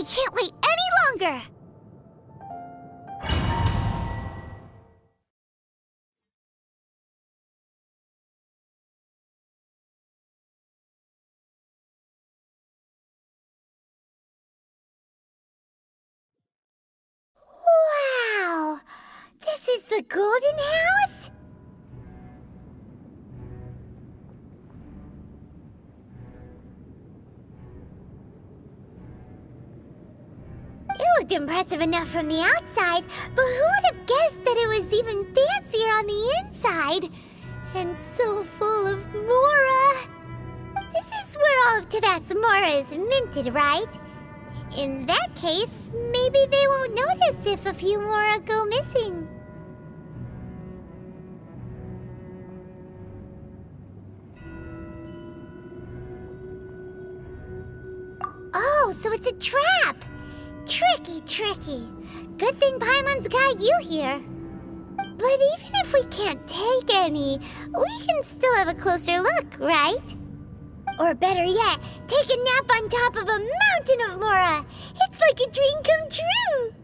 I can't wait any longer! The Golden House? It looked impressive enough from the outside, but who would have guessed that it was even fancier on the inside? And so full of Mora. This is where all of Teyvat's Mora is minted, right? In that case, maybe they won't notice if a few Mora go missing. Oh, so it's a trap! Tricky. Good thing Paimon's got you here. But even if we can't take any, we can still have a closer look, right? Or better yet, take a nap on top of a mountain of Mora. It's like a dream come true.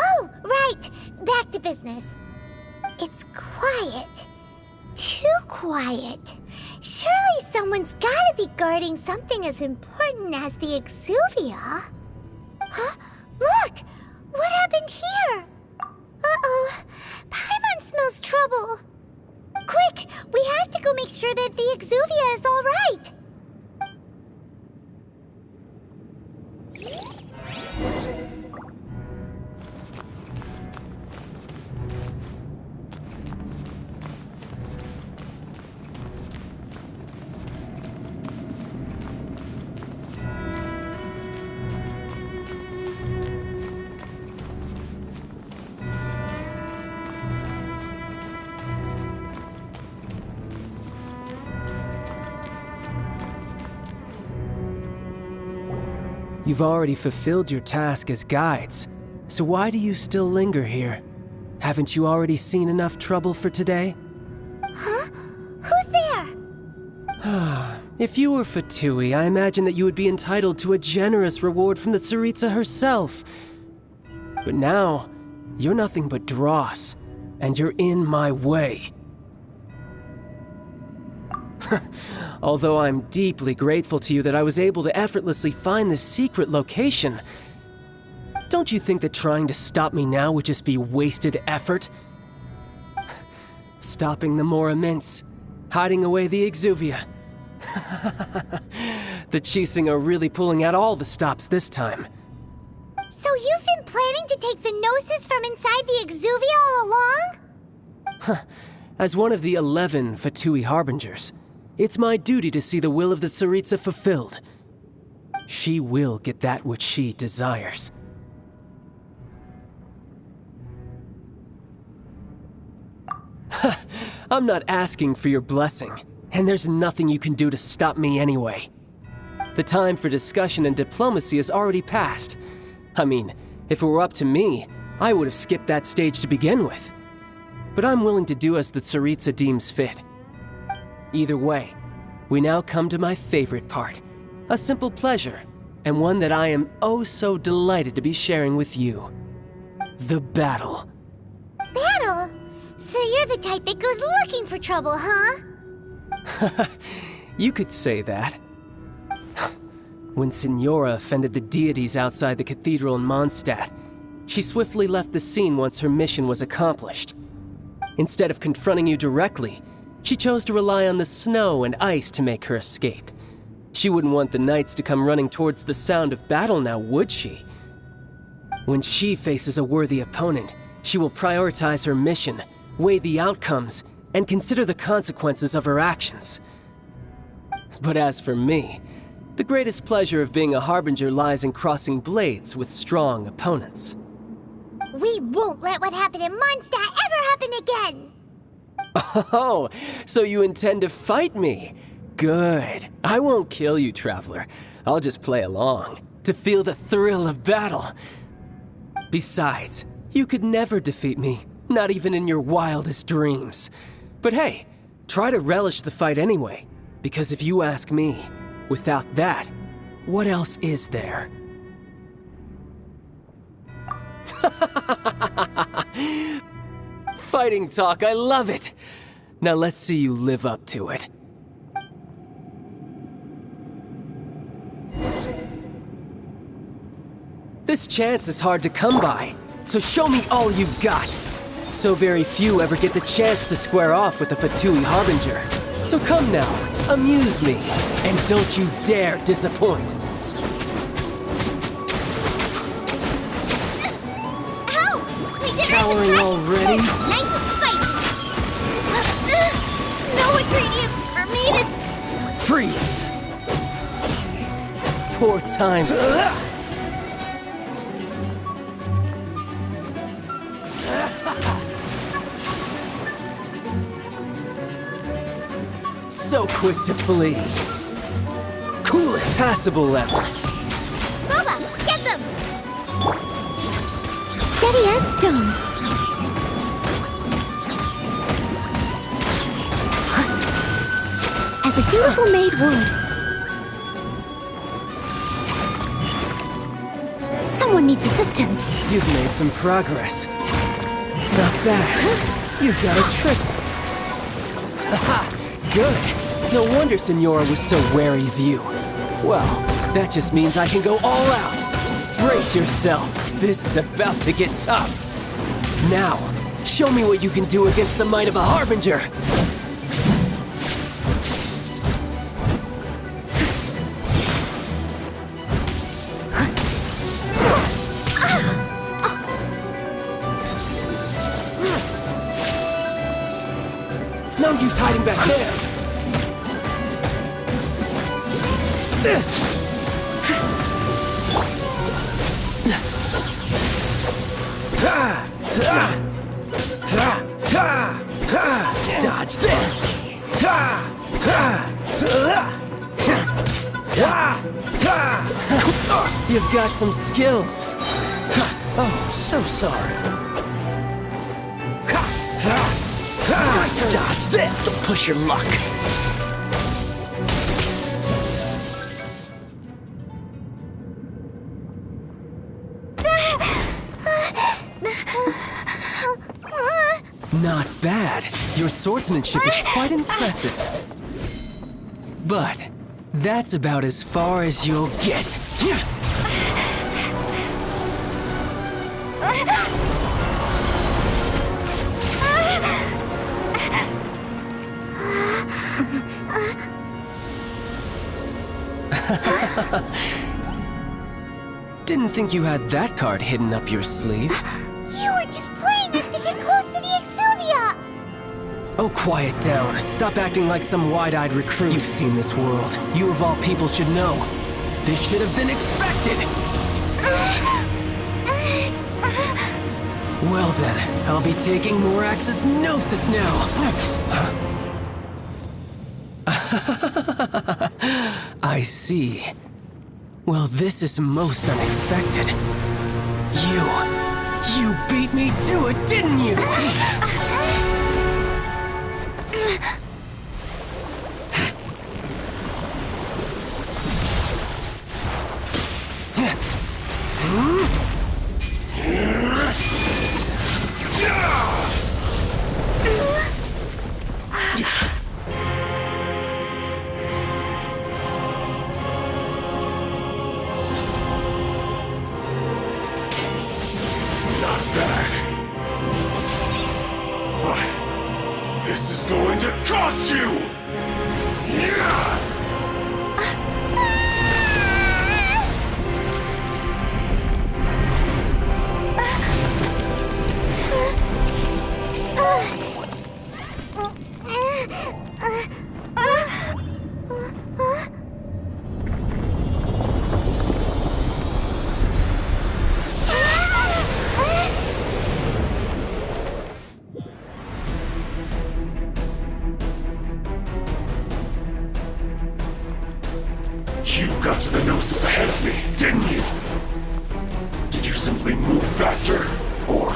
Oh, right. Back to business. It's quiet. Too quiet. Surely someone's gotta be guarding something as important as the Exuvia. Huh? Look! What happened here? Uh-oh. Paimon smells trouble. Quick! We have to go make sure that the Exuvia is all right. You've already fulfilled your task as guides, so why do you still linger here? Haven't you already seen enough trouble for today? Huh? Who's there? If you were Fatui, I imagine that you would be entitled to a generous reward from the Tsaritsa herself. But now, you're nothing but dross, and you're in my way. Although I'm deeply grateful to you that I was able to effortlessly find this secret location, don't you think that trying to stop me now would just be wasted effort? Stopping the Mora Mints, hiding away the Exuvia. The Chising are really pulling out all the stops this time. So you've been planning to take the Gnosis from inside the Exuvia all along? As one of the 11 Fatui Harbingers, it's my duty to see the will of the Tsaritsa fulfilled. She will get that which she desires. I'm not asking for your blessing, and there's nothing you can do to stop me anyway. The time for discussion and diplomacy has already passed. I mean, if it were up to me, I would have skipped that stage to begin with. But I'm willing to do as the Tsaritsa deems fit. Either way, we now come to my favorite part, a simple pleasure, and one that I am oh so delighted to be sharing with you. The battle. Battle? So you're the type that goes looking for trouble, huh? You could say that. When Signora offended the deities outside the cathedral in Mondstadt, she swiftly left the scene once her mission was accomplished. Instead of confronting you directly, she chose to rely on the snow and ice to make her escape. She wouldn't want the knights to come running towards the sound of battle now, would she? When she faces a worthy opponent, she will prioritize her mission, weigh the outcomes, and consider the consequences of her actions. But as for me, the greatest pleasure of being a Harbinger lies in crossing blades with strong opponents. We won't let what happened in Mondstadt ever happen again! Oh, so you intend to fight me? Good. I won't kill you, Traveler. I'll just play along, to feel the thrill of battle. Besides, you could never defeat me, not even in your wildest dreams. But hey, try to relish the fight anyway, because if you ask me, without that, what else is there? Fighting talk, I love it! Now let's see you live up to it. This chance is hard to come by, so show me all you've got. So very few ever get the chance to square off with a Fatui Harbinger. So come now, amuse me, and don't you dare disappoint. Help! My dinner Cowering is already? Nice and spicy. No ingredients are needed. Freeze! Poor time. So quick to flee. Cool it. Passable effort. Boba, get them! Steady as stone. As a dutiful maid would. Someone needs assistance. You've made some progress. Not bad. You've got a trick. Haha, good. No wonder Senora was so wary of you. Well, that just means I can go all out. Brace yourself. This is about to get tough. Now, show me what you can do against the might of a Harbinger. No use hiding back there. This! Dodge this! You've got some skills. Oh, so sorry. Dodge this! Don't push your luck. Not bad. Your swordsmanship is quite impressive. But that's about as far as you'll get. Didn't think you had that card hidden up your sleeve. You were just playing us to get close to the Exuvia! Oh, quiet down. Stop acting like some wide-eyed recruit. You've seen this world. You of all people should know. This should have been expected! Well then, I'll be taking Morax's Gnosis now! I see. Well, this is most unexpected. You beat me to it, didn't you? This is going to cost you! You got to the Gnosis ahead of me, didn't you? Did you simply move faster? Or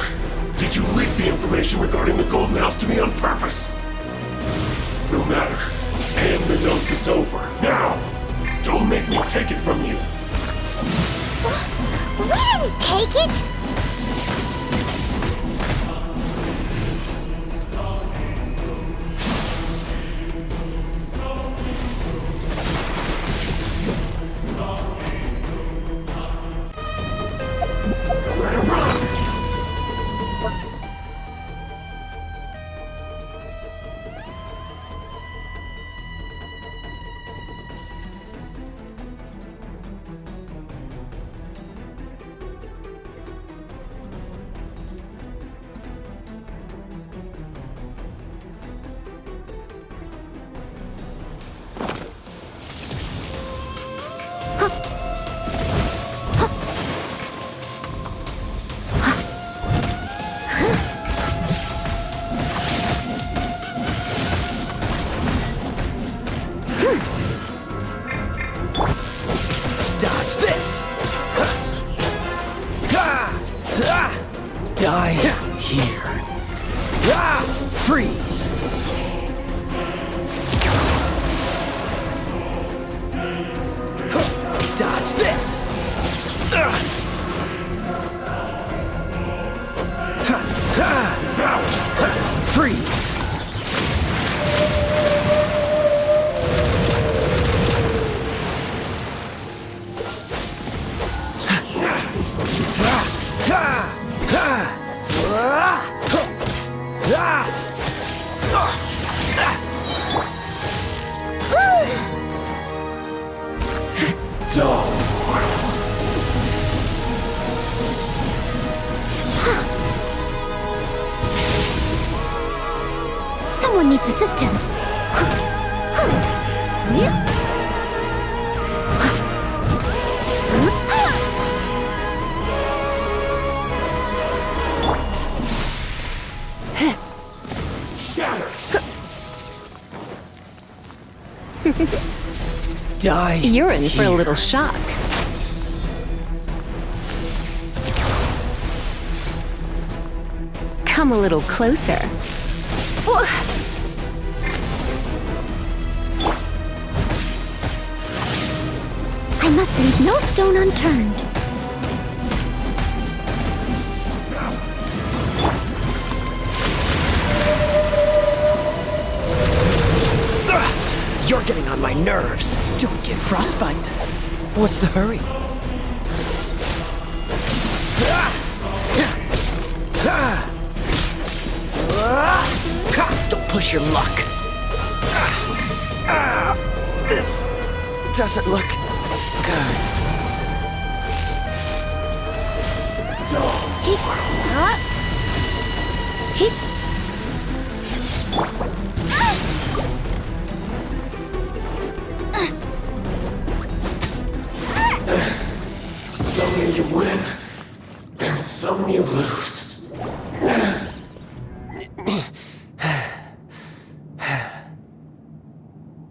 did you leak the information regarding the Golden House to me on purpose? No matter. Hand the Gnosis over, now! Don't make me take it from you! We didn't take it! Dodge this! Die here. Freeze! Dodge this! Freeze! Someone needs assistance. Die. You're in for a here. little shock. Come a little closer. I must leave no stone unturned. You're getting on my nerves. Don't get frostbite. What's the hurry? Don't push your luck. This doesn't look good. Some you win, and some you lose.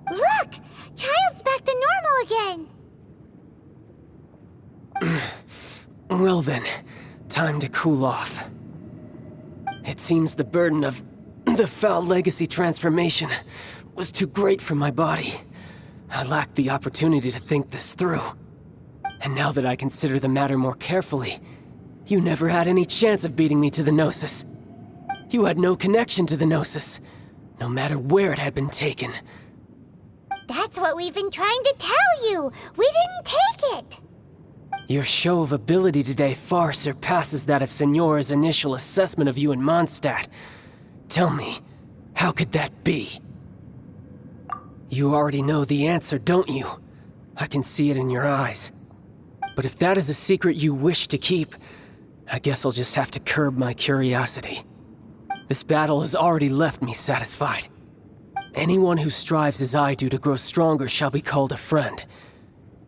Look! Child's back to normal again! Well then, time to cool off. It seems the burden of the foul legacy transformation was too great for my body. I lacked the opportunity to think this through. And now that I consider the matter more carefully, you never had any chance of beating me to the Gnosis. You had no connection to the Gnosis, no matter where it had been taken. That's what we've been trying to tell you! We didn't take it! Your show of ability today far surpasses that of Signora's initial assessment of you in Mondstadt. Tell me, how could that be? You already know the answer, don't you? I can see it in your eyes. But if that is a secret you wish to keep, I guess I'll just have to curb my curiosity. This battle has already left me satisfied. Anyone who strives as I do to grow stronger shall be called a friend,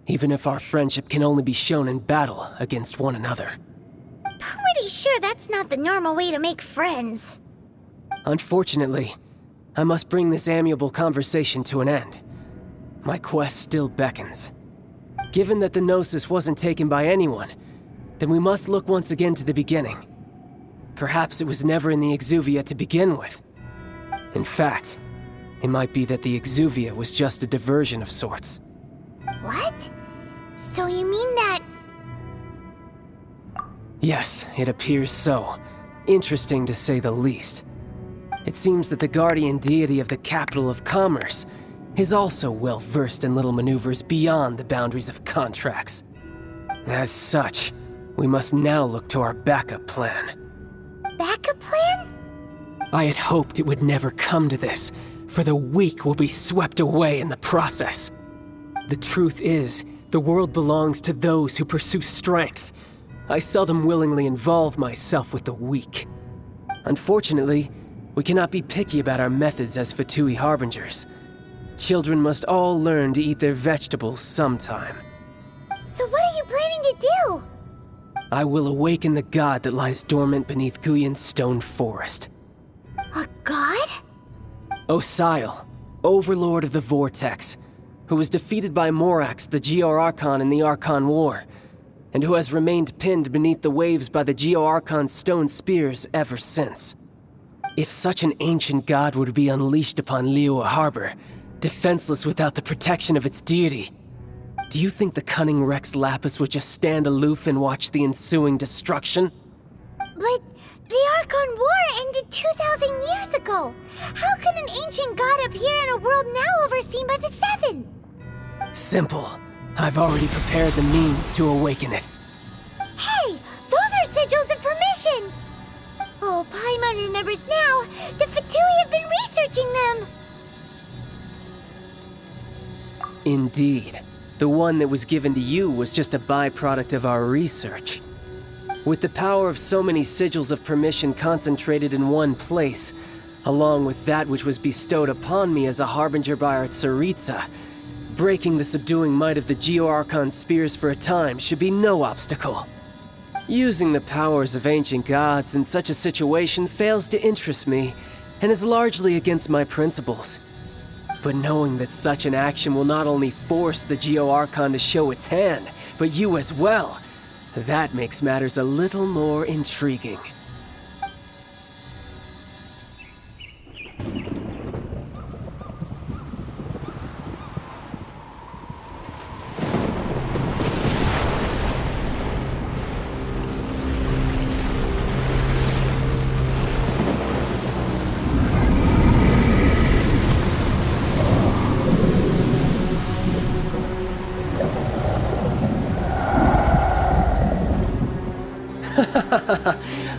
even if our friendship can only be shown in battle against one another. Pretty sure that's not the normal way to make friends. Unfortunately, I must bring this amiable conversation to an end. My quest still beckons. Given that the Gnosis wasn't taken by anyone, then we must look once again to the beginning. Perhaps it was never in the Exuvia to begin with. In fact, it might be that the Exuvia was just a diversion of sorts. What? So you mean that... Yes, it appears so. Interesting to say the least. It seems that the guardian deity of the capital of commerce is also well versed in little maneuvers beyond the boundaries of contracts. As such, we must now look to our backup plan. backup plan? I had hoped it would never come to this, for the weak will be swept away in the process. The truth is, the world belongs to those who pursue strength. I seldom willingly involve myself with the weak. Unfortunately, we cannot be picky about our methods as Fatui Harbingers. Children must all learn to eat their vegetables sometime. So what are you planning to do? I will awaken the god that lies dormant beneath Guyon's stone forest. A god? Osile, Overlord of the Vortex, who was defeated by Morax, the Geo-Archon in the Archon War, and who has remained pinned beneath the waves by the Geo-Archon's stone spears ever since. If such an ancient god were to be unleashed upon Liyue Harbor, defenseless without the protection of its deity, do you think the cunning Rex Lapis would just stand aloof and watch the ensuing destruction? But the Archon War ended 2,000 years ago. How can an ancient god appear in a world now overseen by the Seven? Simple. I've already prepared the means to awaken it. Hey, those are sigils of permission! Oh, Paimon remembers now. The Fatui have been researching them. Indeed. The one that was given to you was just a byproduct of our research. With the power of so many sigils of permission concentrated in one place, along with that which was bestowed upon me as a harbinger by our Tsaritsa, breaking the subduing might of the Geo-Archon spears for a time should be no obstacle. Using the powers of ancient gods in such a situation fails to interest me, and is largely against my principles. But knowing that such an action will not only force the Geo-Archon to show its hand, but you as well, that makes matters a little more intriguing.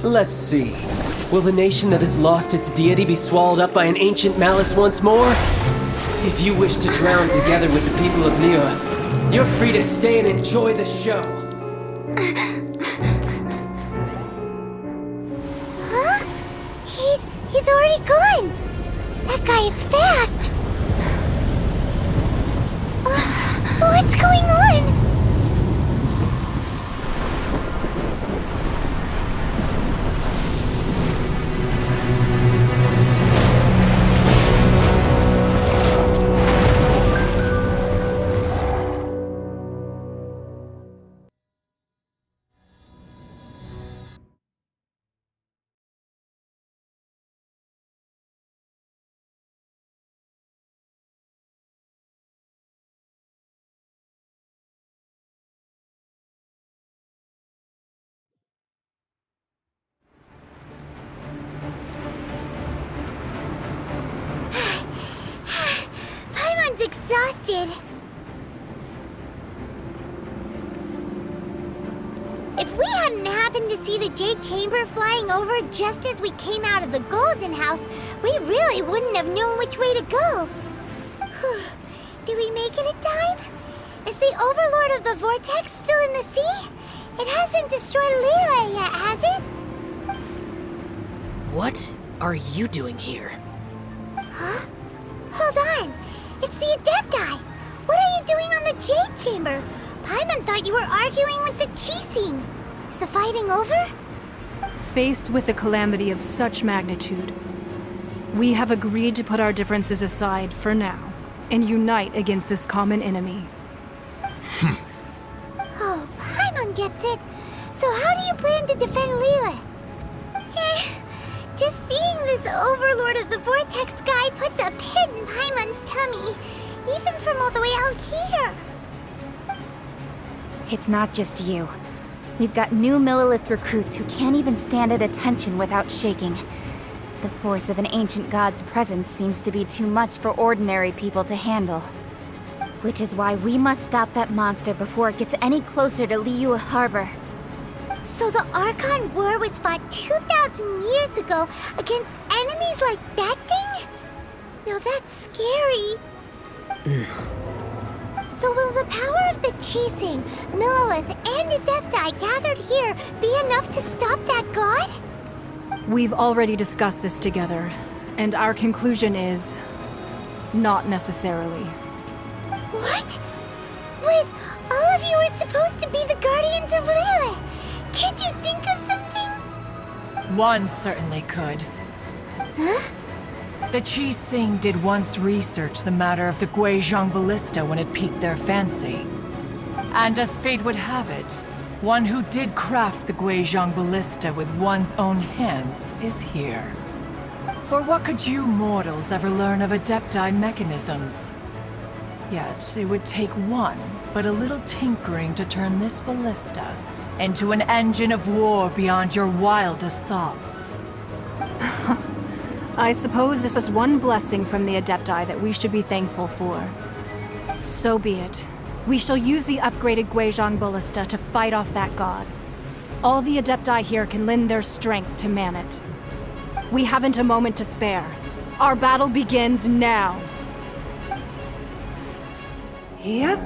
Let's see. Will the nation that has lost its deity be swallowed up by an ancient malice once more? If you wish to drown together with the people of Liyue, you're free to stay and enjoy the show. Huh? He's already gone. That guy is fast. What's going on? Paimon's exhausted. If we hadn't happened to see the Jade Chamber flying over just as we came out of the Golden House, we really wouldn't have known which way to go. Did we make it in time? Is the Overlord of the Vortex still in the sea? It hasn't destroyed Liyue yet, has it? What are you doing here? Huh? Hold on. It's the Adepti. What are you doing on the Jade Chamber? Paimon thought you were arguing with the Chising. Is the fighting over? Faced with a calamity of such magnitude, we have agreed to put our differences aside for now and unite against this common enemy. Oh, Paimon gets it. So how do you plan to defend Liyue? Just seeing this Overlord of the Vortex guy puts a pit in Paimon's tummy, even from all the way out here. It's not just you. We've got new Millilith recruits who can't even stand at attention without shaking. The force of an ancient god's presence seems to be too much for ordinary people to handle. Which is why we must stop that monster before it gets any closer to Liyue Harbor. So the Archon War was fought 2,000 years ago against enemies like that thing? Now that's scary. So will the power of the Chising, Millelith, and Adepti gathered here be enough to stop that god? We've already discussed this together, and our conclusion is... not necessarily. What? But all of you were supposed to be the Guardians of Lilith! Can't you think of something? One certainly could. Huh? The Chising did once research the matter of the Guizhong Ballista when it piqued their fancy. And as fate would have it, one who did craft the Guizhong Ballista with one's own hands is here. For what could you mortals ever learn of Adepti mechanisms? Yet, it would take one, but a little tinkering to turn this ballista into an engine of war beyond your wildest thoughts. I suppose this is one blessing from the Adepti that we should be thankful for. So be it. We shall use the upgraded Guizhong Ballista to fight off that god. All the Adepti here can lend their strength to man it. We haven't a moment to spare. Our battle begins now. Yep.